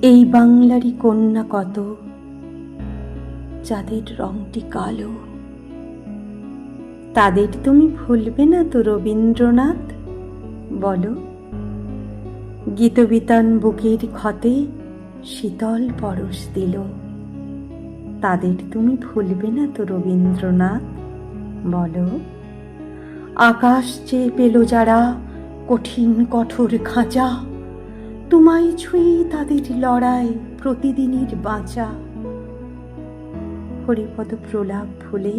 এই বাংলারই কন্যা কত, যাদের রংটি কালো, তাদের তুমি ভুলবে না তো রবীন্দ্রনাথ? বলো, গীতবিতান বুকের ক্ষতে শীতল পরশ দিল, তাদের তুমি ভুলবে না তো রবীন্দ্রনাথ? বলো, আকাশ চেয়ে পেল যারা কঠিন কঠোর খাঁচা, তোমায় ছুঁয়ে তাদের লড়াই প্রতিদিনের বাঁচা। হরিপদ প্রলাপ ফুলে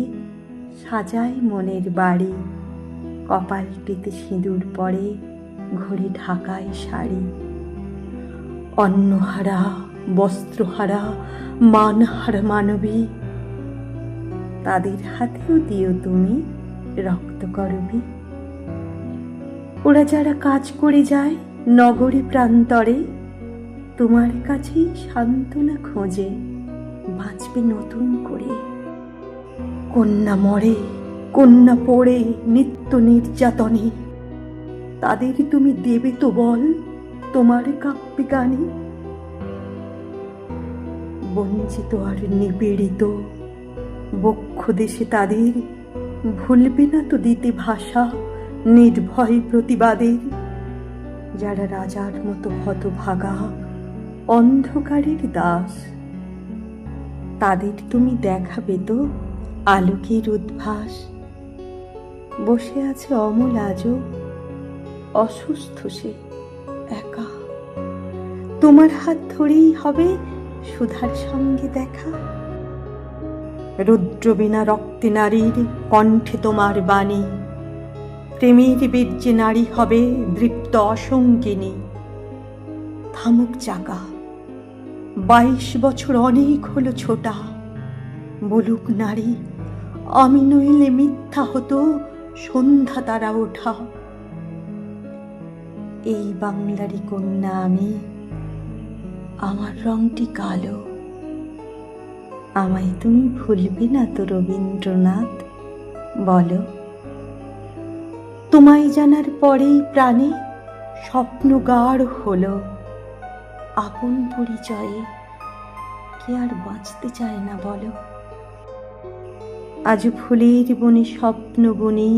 সাজায় মনের বাড়ি, কপালটিতে সিঁদুর পরে ঘড়ি ঢাকায় শাড়ি। অন্নহারা বস্ত্রহারা মানহারা মানবী, তাদের হাতেও দিও তুমি রক্তকরবী। ওরা যারা কাজ করে যায় নগরে প্রান্তরে, তোমার কাছেই সান্ত্বনা খোঁজে বাঁচবে নতুন করে। কন্যা মরে, কন্যা পড়ে নিত্য নির্যাতনে, তাদের তুমি দেবে তো বল তোমার কাব্যে গানে। বঞ্চিত আর নিপীড়িত বক্ষ দেশে তাদের ভুলবে না তো দিতে ভাষা নির্ভয় প্রতিবাদের। যারা রাজার মতো হতভাগা অন্ধকারের দাস, তাদের তুমি দেখাবে তো আলোকের উদ্ভাস। বসে আছে অমল আজও অসুস্থ সে একা, তোমার হাত ধরেই হবে সুধার সঙ্গে দেখা। রুদ্রবীণা রক্তে নারীর কণ্ঠে তোমার বাণী, প্রেমের বীর্যে নারী হবে দৃপ্ত অসঙ্গিনী। থামুক চাকা, 22 বছর অনেক হলো ছোটা, বলুক নারী আমি নইলে মিথ্যা হতো সন্ধ্যা তারা ওঠা। এই বাংলারই কন্যা আমি, আমার রংটি কালো, আমায় তুমি ভুলবে না তো রবীন্দ্রনাথ? বলো, তোমায় জানার পরেই প্রাণে স্বপ্ন গাঢ় হলো, আপন পরিচয়ে কে আর বাঁচতে চায় না বলো। আজ ফুলের বনে স্বপ্ন বুনি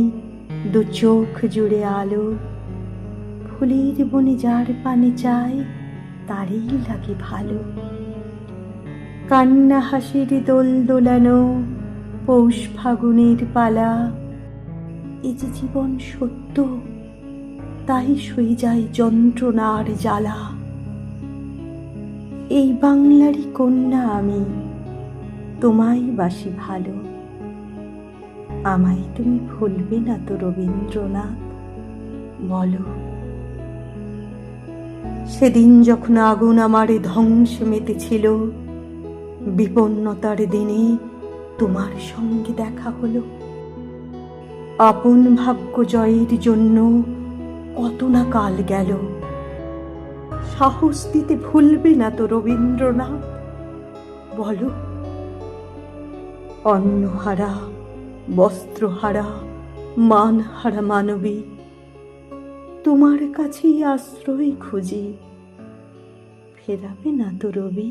দু চোখ জুড়ে আলো, ফুলের বনে যার পানে চায় তারই লাগে ভালো। কান্না হাসির দোল দোলানো পৌষ ফাগুনের পালা, এ যে জীবন সত্য তাই সয়ে যায় যন্ত্রণার জ্বালা। এই বাংলারই কন্যা আমি, তোমায় বাসি ভালো, আমায় তুমি ভুলবে না তো রবীন্দ্রনাথ? বলো। সেদিন যখন আগুন আমার ধ্বংসে মেতেছিল, বিপন্নতার দিনে তোমার সঙ্গে দেখা হলো। আপন ভাগ্য জয়ের জন্য কত না কাল গেল, সাহস দিতে ভুলবে না তো রবীন্দ্রনাথ? বলো। অন্নহারা বস্ত্রহারা মানহারা মানবী, তোমার কাছেই আশ্রয় খুঁজি, ফেরাবে না তো রবি?